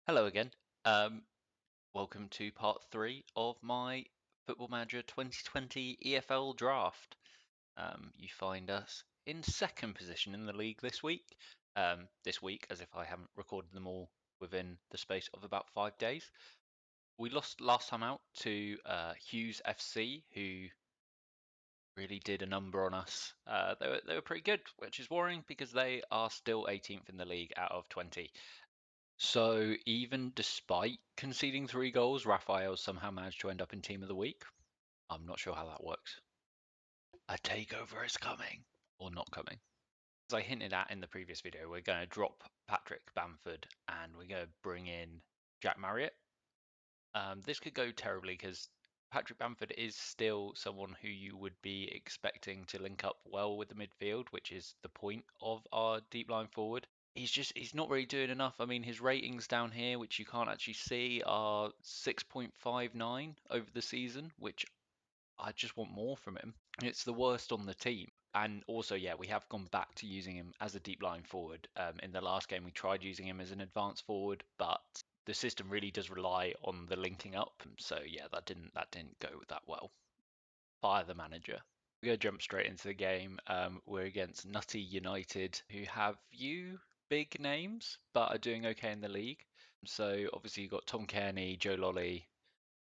Hello again. Um, Welcome to part 3 of my Football Manager 2020 EFL Draft. You find us in second position in the league this week. This week, as if I haven't recorded them all within the space of about 5 days. We lost last time out to Hughes FC, who really did a number on us. They were pretty good, which is worrying because they are still 18th in the league out of 20. So even despite conceding 3 goals, Raphael somehow managed to end up in Team of the Week. I'm not sure how that works. A takeover is coming, or not coming. As I hinted at in the previous video, we're going to drop Patrick Bamford and we're going to bring in Jack Marriott. This could go terribly because Patrick Bamford is still someone who you would be expecting to link up well with the midfield, which is the point of our deep line forward. He's not really doing enough. I mean, his ratings down here, which you can't actually see, are 6.59 over the season, which I just want more from him. It's the worst on the team. And also, yeah, we have gone back to using him as a deep line forward. In the last game, we tried using him as an advanced forward, but the system really does rely on the linking up. So yeah, that didn't go that well. Fire the manager. We're going to jump straight into the game. We're against Nutty United, who have few big names, but are doing okay in the league. So obviously you've got Tom Kearney, Joe Lolly,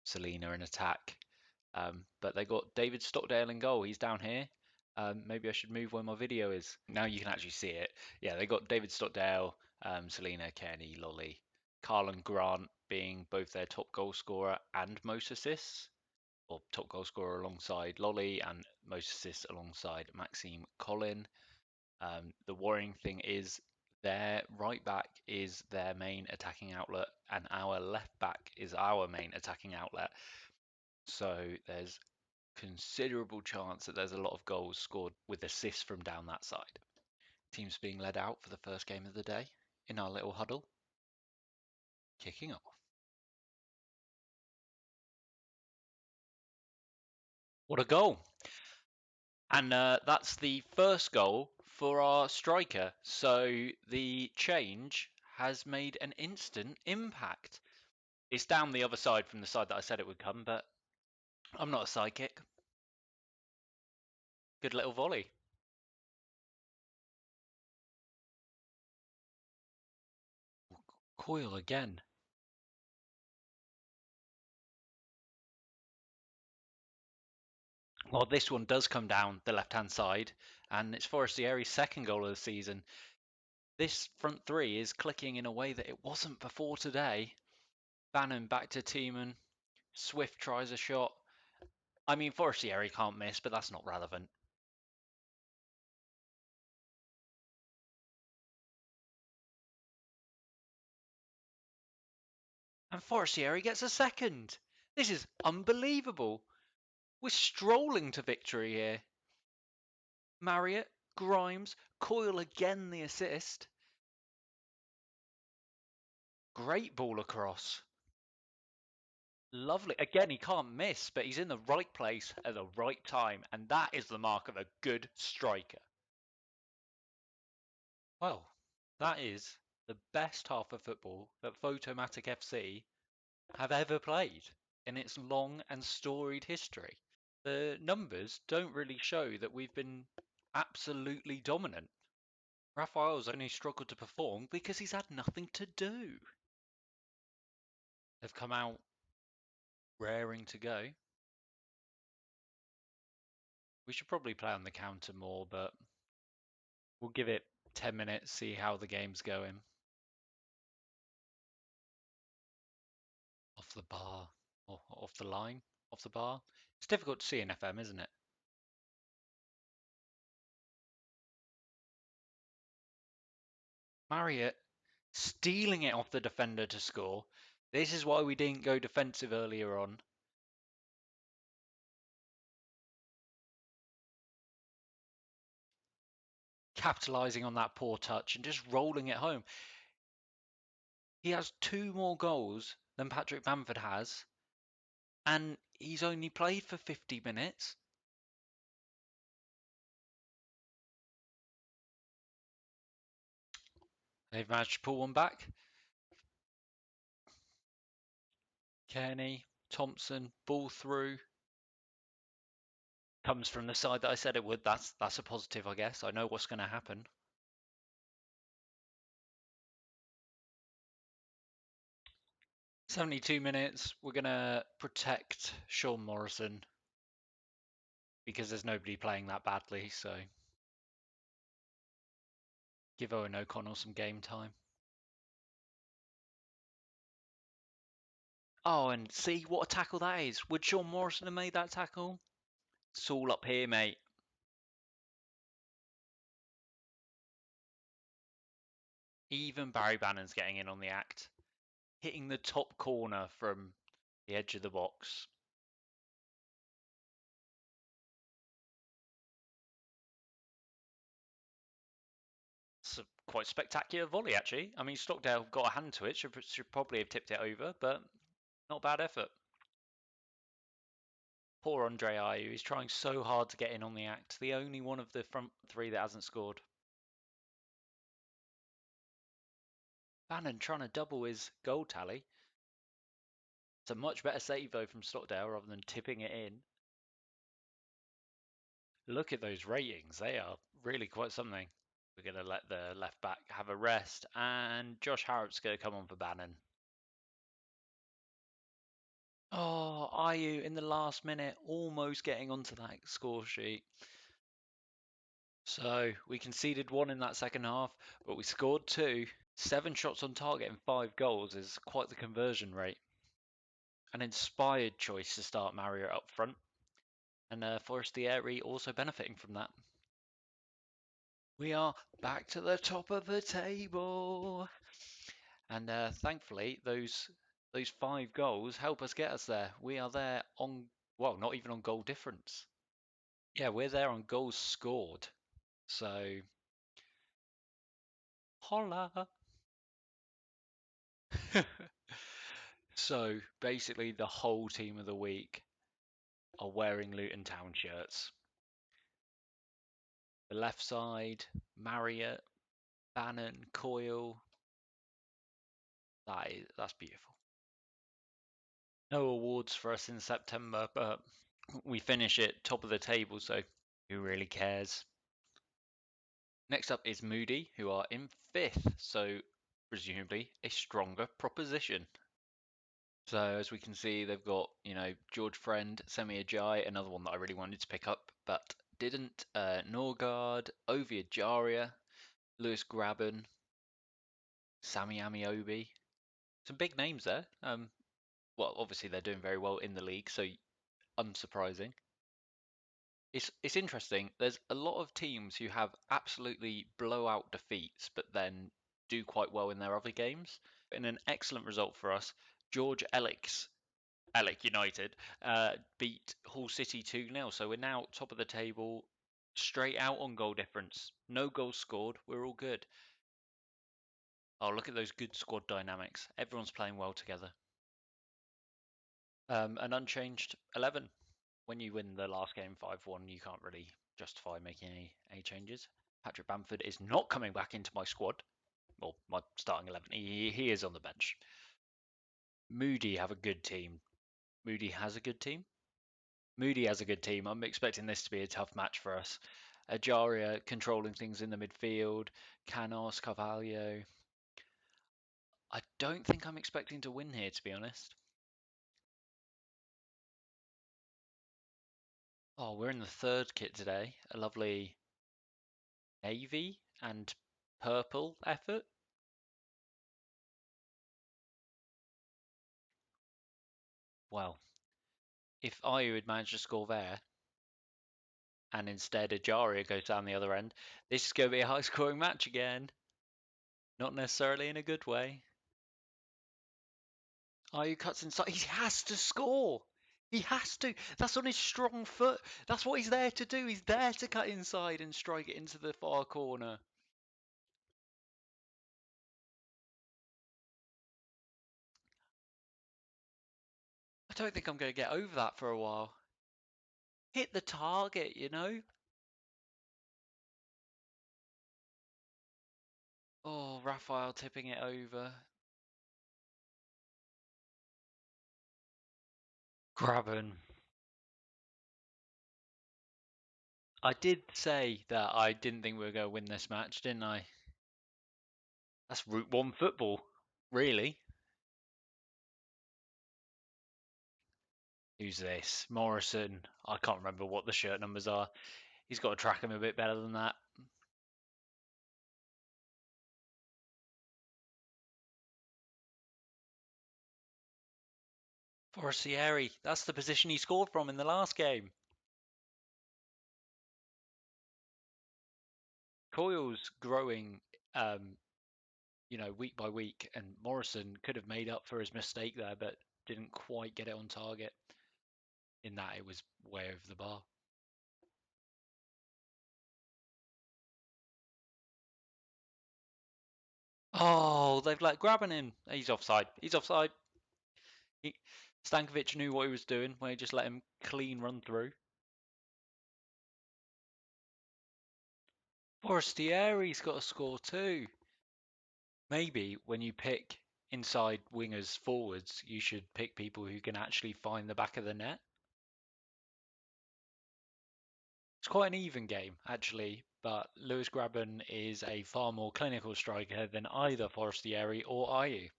Selena in attack. But they got David Stockdale in goal. He's down here. Maybe I should move where my video is. Now you can actually see it. Yeah, they got David Stockdale, Selena, Kearney, Lolly, Carl and Grant being both their top goal scorer and most assists, or top goal scorer alongside Lolly and most assists alongside Maxime Collin. The worrying thing is their right back is their main attacking outlet, and our left back is our main attacking outlet. So there's considerable chance that there's a lot of goals scored with assists from down that side. Teams being led out for the first game of the day in our little huddle. Kicking off. What a goal! And that's the first goal for our striker. So the change has made an instant impact. It's down the other side from the side that I said it would come, but I'm not a psychic. Good little volley. Coil again. Well, this one does come down the left-hand side, and it's Forestieri's second goal of the season. This front three is clicking in a way that it wasn't before today. Bannon back to Tiemann. Swift tries a shot. I mean, Forestieri can't miss, but that's not relevant. And Forestieri gets a second. This is unbelievable. We're strolling to victory here. Marriott, Grimes, Coyle again the assist. Great ball across. Lovely. Again, he can't miss, but he's in the right place at the right time, and that is the mark of a good striker. Well, that is the best half of football that Photomatic FC have ever played in its long and storied history. The numbers don't really show that we've been absolutely dominant. Raphael's only struggled to perform because he's had nothing to do. They've come out raring to go. We should probably play on the counter more, but we'll give it 10 minutes, see how the game's going. Off the bar, or off the line, off the bar. It's difficult to see in FM, isn't it? Marriott stealing it off the defender to score. This is why we didn't go defensive earlier on. Capitalising on that poor touch and just rolling it home. He has 2 more goals than Patrick Bamford has, and he's only played for 50 minutes. They've managed to pull one back. Kenny, Thompson, ball through. Comes from the side that I said it would. That's a positive, I guess. I know what's going to happen. "72 minutes. We're going to protect Sean Morrison because there's nobody playing that badly, so give Owen O'Connell some game time." Oh, and see what a tackle that is. Would Sean Morrison have made that tackle? It's all up here, mate. Even Barry Bannon's getting in on the act. Hitting the top corner from the edge of the box. It's a quite spectacular volley, actually. I mean, Stockdale got a hand to it. Should probably have tipped it over, but not bad effort. Poor Andre Ayew. He's trying so hard to get in on the act. The only one of the front three that hasn't scored. Bannon trying to double his goal tally. It's a much better save, though, from Stockdale rather than tipping it in. Look at those ratings. They are really quite something. We're going to let the left back have a rest, and Josh Harrop's going to come on for Bannon. Oh, Ayew in the last minute, almost getting onto that score sheet. So we conceded one in that second half, but we scored two. 7 shots on target and 5 goals is quite the conversion rate. An inspired choice to start Mario up front, and Forestieri also benefiting from that. We are back to the top of the table, and thankfully those 5 goals help us get us there. We are there on, well, not even on goal difference. Yeah, we're there on goals scored. So, holla. So basically, the whole team of the week are wearing Luton Town shirts. The left side, Marriott, Bannon, Coyle. That's beautiful. No awards for us in September, but we finish it top of the table, so who really cares? Next up is Moody, who are in 5th, so presumably a stronger proposition. So as we can see, they've got, George Friend, Semi Ajayi, another one that I really wanted to pick up, but didn't. Norgard, Ovi Ajaria, Lewis Graben, Sammy Amiobi. Some big names there. Well, obviously they're doing very well in the league, so unsurprising. It's interesting. There's a lot of teams who have absolutely blowout defeats, but then do quite well in their other games. In an excellent result for us, George Ellick United beat Hull City 2-0. So we're now top of the table, straight out on goal difference. No goals scored. We're all good. Oh, look at those good squad dynamics. Everyone's playing well together. An unchanged 11. When you win the last game 5-1, you can't really justify making any changes. Patrick Bamford is not coming back into my squad. Well, my starting 11. He is on the bench. Moody have a good team. Moody has a good team. Moody has a good team. I'm expecting this to be a tough match for us. Ajaria controlling things in the midfield. Canos, Carvalho. I don't think I'm expecting to win here, to be honest. Oh, we're in the 3rd kit today. A lovely navy and purple effort. Well, if Ayew had managed to score there, and instead Ajaria goes down the other end, this is going to be a high-scoring match again. Not necessarily in a good way. Ayew cuts inside. He has to score. He has to. That's on his strong foot. That's what he's there to do. He's there to cut inside and strike it into the far corner. I don't think I'm going to get over that for a while. Hit the target, you know? Oh, Raphael tipping it over. Graben. I did say that I didn't think we were going to win this match, didn't I? That's Route 1 football, really. Who's this? Morrison. I can't remember what the shirt numbers are. He's got to track him a bit better than that. Forestieri. That's the position he scored from in the last game. Coyle's growing, week by week, and Morrison could have made up for his mistake there, but didn't quite get it on target. In that, it was way over the bar. Oh, they've grabbing him. He's offside. He's offside. Stankovic knew what he was doing when he just let him clean run through. Forestieri's got a score too. Maybe when you pick inside wingers forwards, you should pick people who can actually find the back of the net. It's quite an even game, actually, but Lewis Graben is a far more clinical striker than either Forestieri or Ayew.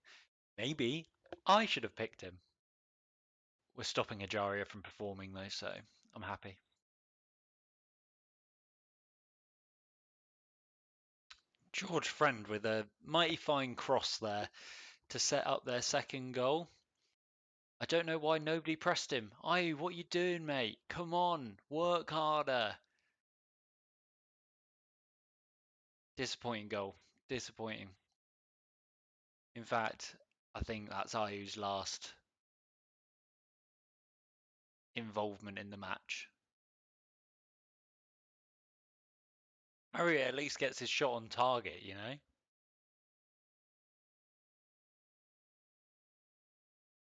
Maybe I should have picked him. We're stopping Ajaria from performing, though, so I'm happy. George Friend with a mighty fine cross there to set up their second goal. I don't know why nobody pressed him. Ayew, what you doing, mate? Come on, work harder. Disappointing goal. Disappointing. In fact, I think that's Ayew's last involvement in the match. Murray at least gets his shot on target, you know?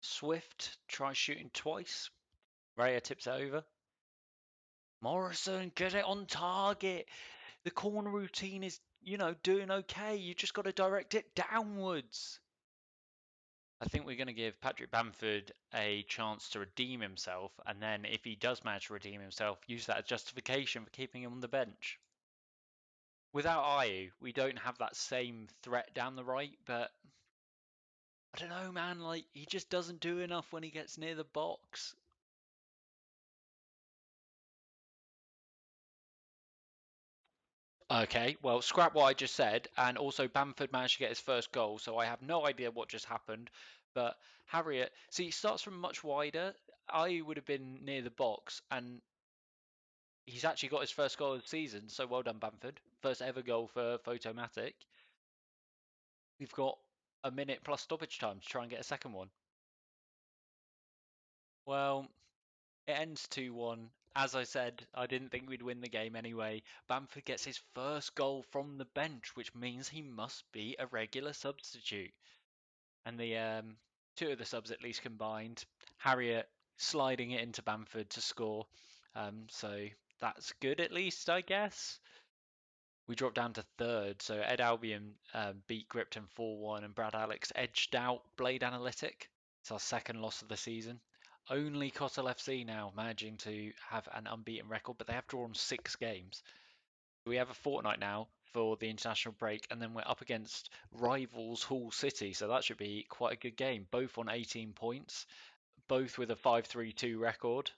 Swift tries shooting twice. Raya tips it over. Morrison, get it on target. The corner routine is, doing okay. You just got to direct it downwards. I think we're going to give Patrick Bamford a chance to redeem himself, and then if he does manage to redeem himself, use that as justification for keeping him on the bench. Without Ayew, we don't have that same threat down the right, but I don't know, man. He just doesn't do enough when he gets near the box. Okay, well, scrap what I just said, and also Bamford managed to get his first goal, so I have no idea what just happened. But Harriet, see, he starts from much wider. I would have been near the box, and he's actually got his first goal of the season, so well done, Bamford. First ever goal for Photomatic. We've got a minute plus stoppage time to try and get a second one. Well, it ends 2-1. As I said, I didn't think we'd win the game anyway. Bamford gets his first goal from the bench, which means he must be a regular substitute. And the two of the subs at least combined. Harriet sliding it into Bamford to score. So that's good at least, I guess. We dropped down to third, so Ed Albion beat Gripton 4-1 and Brad Alex edged out Blade Analytic. It's our second loss of the season. Only Cottle FC now managing to have an unbeaten record, but they have drawn 6 games. We have a fortnight now for the international break, and then we're up against rivals Hull City, so that should be quite a good game. Both on 18 points, both with a 5-3-2 record.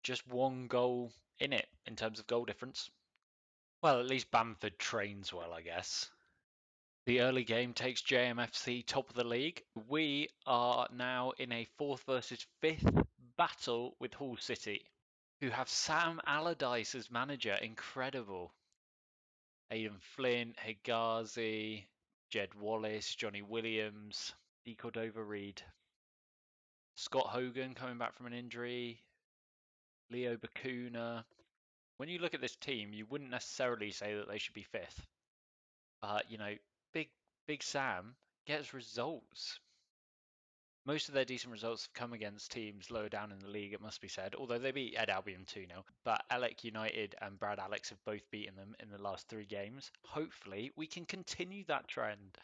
Just one goal in it in terms of goal difference. Well, at least Bamford trains well, I guess. The early game takes JMFC top of the league. We are now in a 4th versus 5th battle with Hull City, who have Sam Allardyce as manager. Incredible. Aidan Flint, Hegazi, Jed Wallace, Johnny Williams, D. Cordova Reed. Scott Hogan coming back from an injury. Leo Bacuna. When you look at this team, you wouldn't necessarily say that they should be 5th. But, Big Sam gets results. Most of their decent results have come against teams lower down in the league, it must be said, although they beat Ed Albion 2-0. But Alec United and Brad Alex have both beaten them in the last 3 games. Hopefully, we can continue that trend.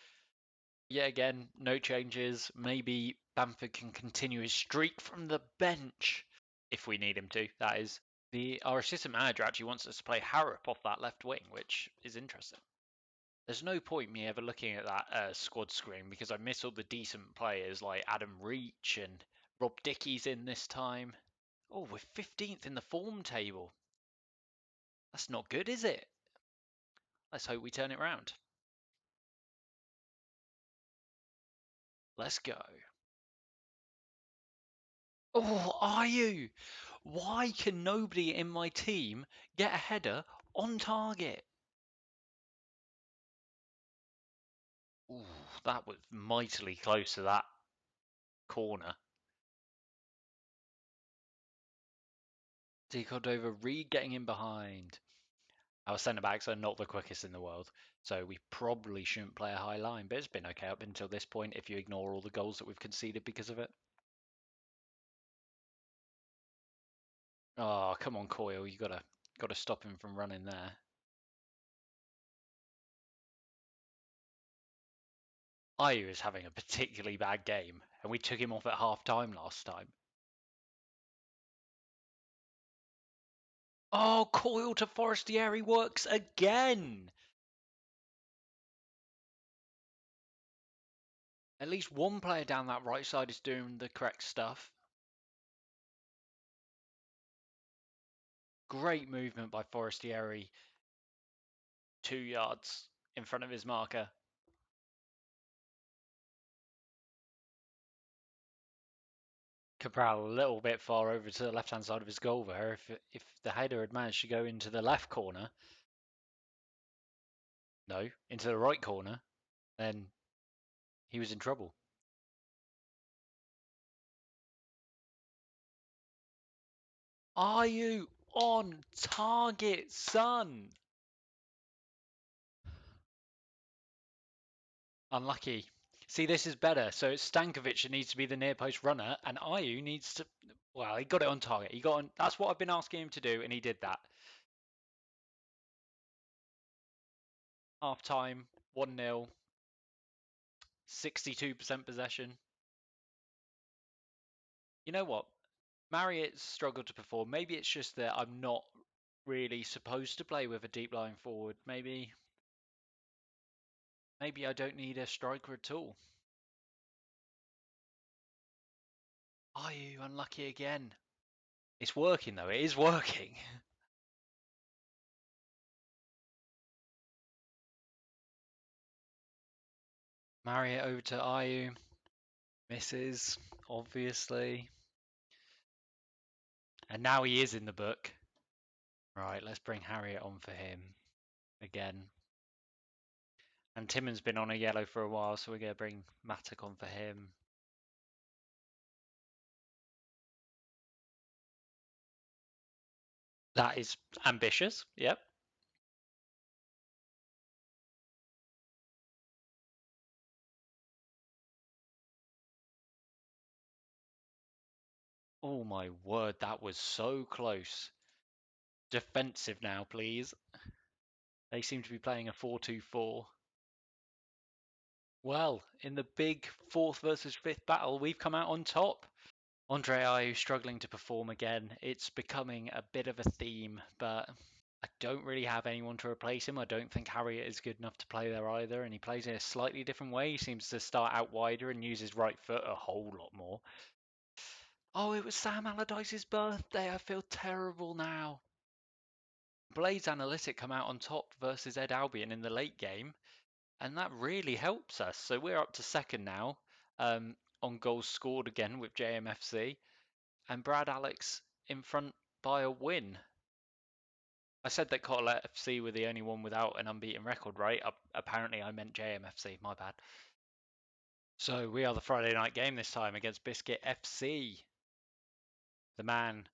Yet again, no changes. Maybe Bamford can continue his streak from the bench if we need him to, that is. Our assistant manager actually wants us to play Harrop off that left wing, which is interesting. There's no point me ever looking at that squad screen because I miss all the decent players like Adam Reach and Rob Dickey's in this time. Oh, we're 15th in the form table. That's not good, is it? Let's hope we turn it round. Let's go. Oh, are you? Why can nobody in my team get a header on target? Ooh, that was mightily close to that corner. D. Cordova-Reid getting in behind. Our centre backs are not the quickest in the world, so we probably shouldn't play a high line, but it's been okay up until this point if you ignore all the goals that we've conceded because of it. Oh, come on, Coyle, you gotta stop him from running there. Ayew is having a particularly bad game, and we took him off at half time last time. Oh, Coyle to Forestieri works again! At least one player down that right side is doing the correct stuff. Great movement by Forestieri. 2 yards in front of his marker. Cabral a little bit far over to the left-hand side of his goal there. If the header had managed to go into the left corner, no, into the right corner, then he was in trouble. Are you on target, son? Unlucky. See, this is better. So it's Stankovic that needs to be the near post runner, and Ayew needs to. Well, he got it on target. He got on. That's what I've been asking him to do, and he did that. Half time, 1-0, 62% possession. You know what? Marriott's struggled to perform. Maybe it's just that I'm not really supposed to play with a deep lying forward. Maybe I don't need a striker at all. Are you unlucky again? It's working though. It is working. Marriott over to Ayew. Misses, obviously. And now he is in the book. Right, let's bring Harriet on for him again. And Timon's been on a yellow for a while, so we're going to bring Matic on for him. That is ambitious, yep. Oh my word, that was so close. Defensive now, please. They seem to be playing a 4-2-4. Well, in the big fourth versus fifth battle, we've come out on top. Andre Ayew struggling to perform again. It's becoming a bit of a theme, but I don't really have anyone to replace him. I don't think Harriet is good enough to play there either, and he plays in a slightly different way. He seems to start out wider and use his right foot a whole lot more. Oh, it was Sam Allardyce's birthday. I feel terrible now. Blades Analytic come out on top versus Ed Albion in the late game, and that really helps us. So we're up to second now on goals scored again with JMFC, and Brad Alex in front by a win. I said that Kotlet FC were the only one without an unbeaten record, right? Apparently I meant JMFC, my bad. So we are the Friday night game this time against Biscuit FC. The man,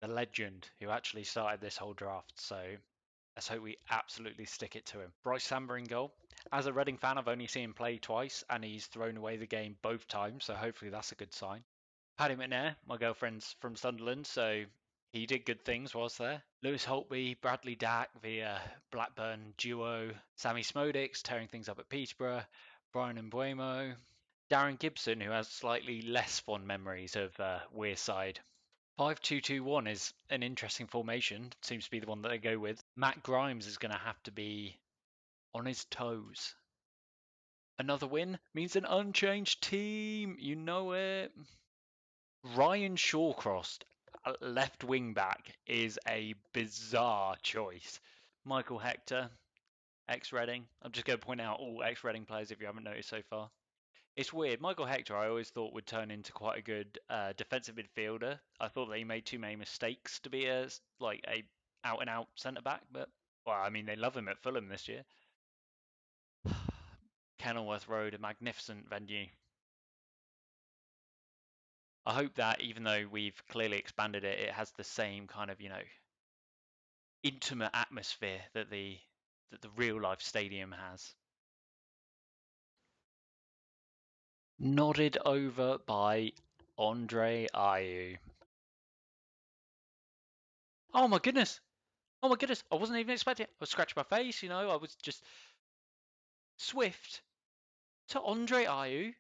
the legend, who actually started this whole draft. So let's hope we absolutely stick it to him. Bryce Samba in goal. As a Reading fan, I've only seen him play twice, and he's thrown away the game both times, so hopefully that's a good sign. Paddy McNair, my girlfriend's from Sunderland, so he did good things whilst there. Lewis Holtby, Bradley Dack via Blackburn duo. Sammy Smodix tearing things up at Peterborough. Brian Mbuemo. Darren Gibson, who has slightly less fond memories of Weir's side. 5-2-2-1 is an interesting formation. Seems to be the one that they go with. Matt Grimes is going to have to be on his toes. Another win means an unchanged team. You know it. Ryan Shawcross, left wing back, is a bizarre choice. Michael Hector, ex-Reading. I'm just going to point out all ex-Reading players if you haven't noticed so far. It's weird. Michael Hector, I always thought would turn into quite a good defensive midfielder. I thought that he made too many mistakes to be a out-and-out centre back. But well, I mean, they love him at Fulham this year. Kenilworth Road, a magnificent venue. I hope that even though we've clearly expanded it, it has the same kind of intimate atmosphere that the real life stadium has. Nodded over by Andre Ayew. Oh my goodness! Oh my goodness! I wasn't even expecting it. I was scratching my face, I was just swift to Andre Ayew.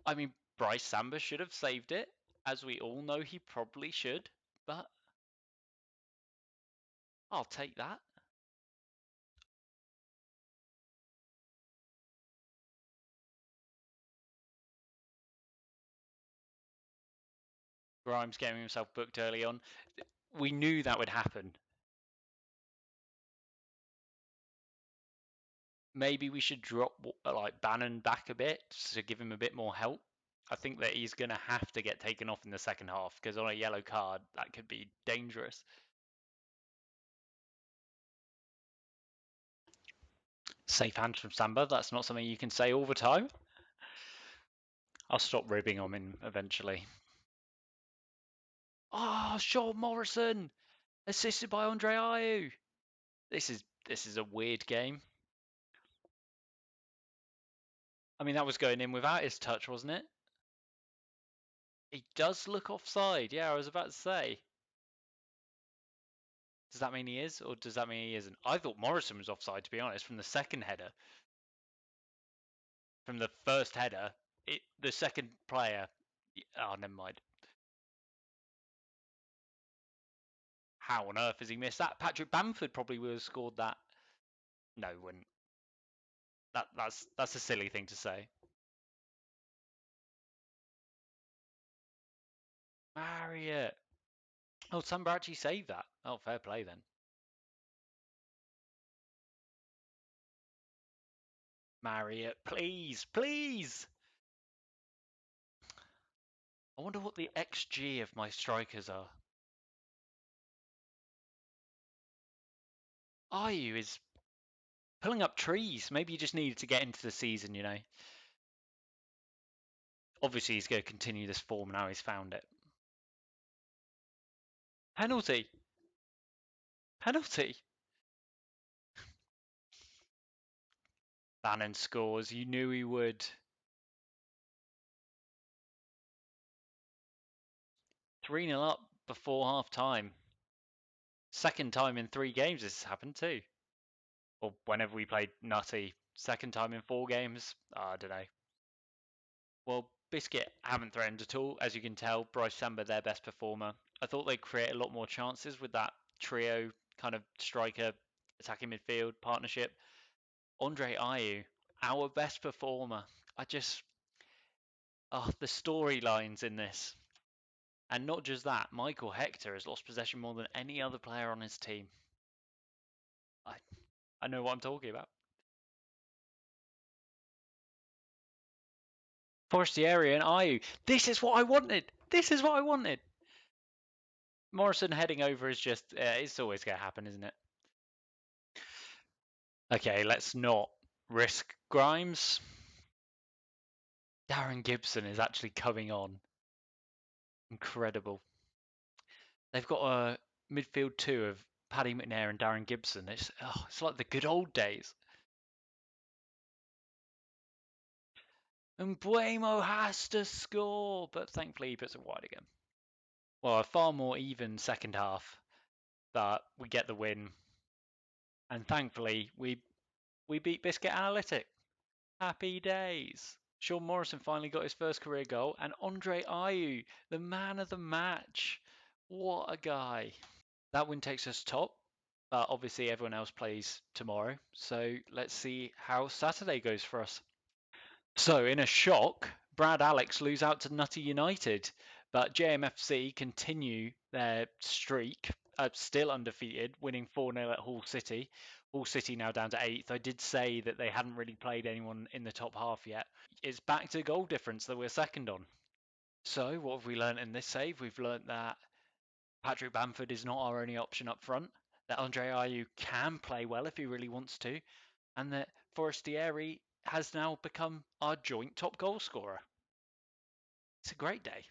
I mean, Bryce Samba should have saved it, as we all know he probably should, but I'll take that. Grimes getting himself booked early on. We knew that would happen. Maybe we should drop Bannon back a bit to give him a bit more help. I think that he's going to have to get taken off in the second half because on a yellow card, that could be dangerous. Safe hands from Samba. That's not something you can say all the time. I'll stop ribbing on him eventually. Oh, Sean Morrison, assisted by Andre Ayew. This is a weird game. I mean, that was going in without his touch, wasn't it? He does look offside. Yeah, I was about to say. Does that mean he is, or does that mean he isn't? I thought Morrison was offside, to be honest, from the second header. From the first header, the second player. Oh, never mind. How on earth has he missed that? Patrick Bamford probably would have scored that. No, he wouldn't. That's a silly thing to say. Marriott. Oh, Samba actually saved that. Oh, fair play then. Marriott, please, please. I wonder what the XG of my strikers are. Ayew is pulling up trees. Maybe he just needed to get into the season, Obviously, he's going to continue this form now he's found it. Penalty. Penalty. Bannon scores. You knew he would. 3-0 up before half time. Second time in 3 games this has happened too. Or whenever we played Nutty. Second time in 4 games. I don't know. Well, Biscuit haven't threatened at all. As you can tell, Bryce Samba, their best performer. I thought they'd create a lot more chances with that trio kind of striker, attacking midfield partnership. Andre Ayew, our best performer. The storylines in this. And not just that, Michael Hector has lost possession more than any other player on his team. I know what I'm talking about. Forestieri and Ayew. This is what I wanted. This is what I wanted. Morrison heading over is just, it's always going to happen, isn't it? Okay, let's not risk Grimes. Darren Gibson is actually coming on. Incredible. They've got a midfield 2 of Paddy McNair and Darren Gibson. It's like the good old days. And Buemo has to score, but thankfully he puts it wide again. Well, a far more even second half, but we get the win. And thankfully, we beat Biscuit Analytic. Happy days. Sean Morrison finally got his first career goal, and Andre Ayew, the man of the match. What a guy. That win takes us top, but obviously everyone else plays tomorrow. So let's see how Saturday goes for us. So, in a shock, Brad Alex lose out to Nutty United, but JMFC continue their streak, still undefeated, winning 4-0 at Hull City. Hull City now down to 8th. I did say that they hadn't really played anyone in the top half yet. It's back to goal difference that we're second on. So, what have we learnt in this save? We've learnt that Patrick Bamford is not our only option up front, that Andre Ayew can play well if he really wants to, and that Forestieri has now become our joint top goal scorer. It's a great day.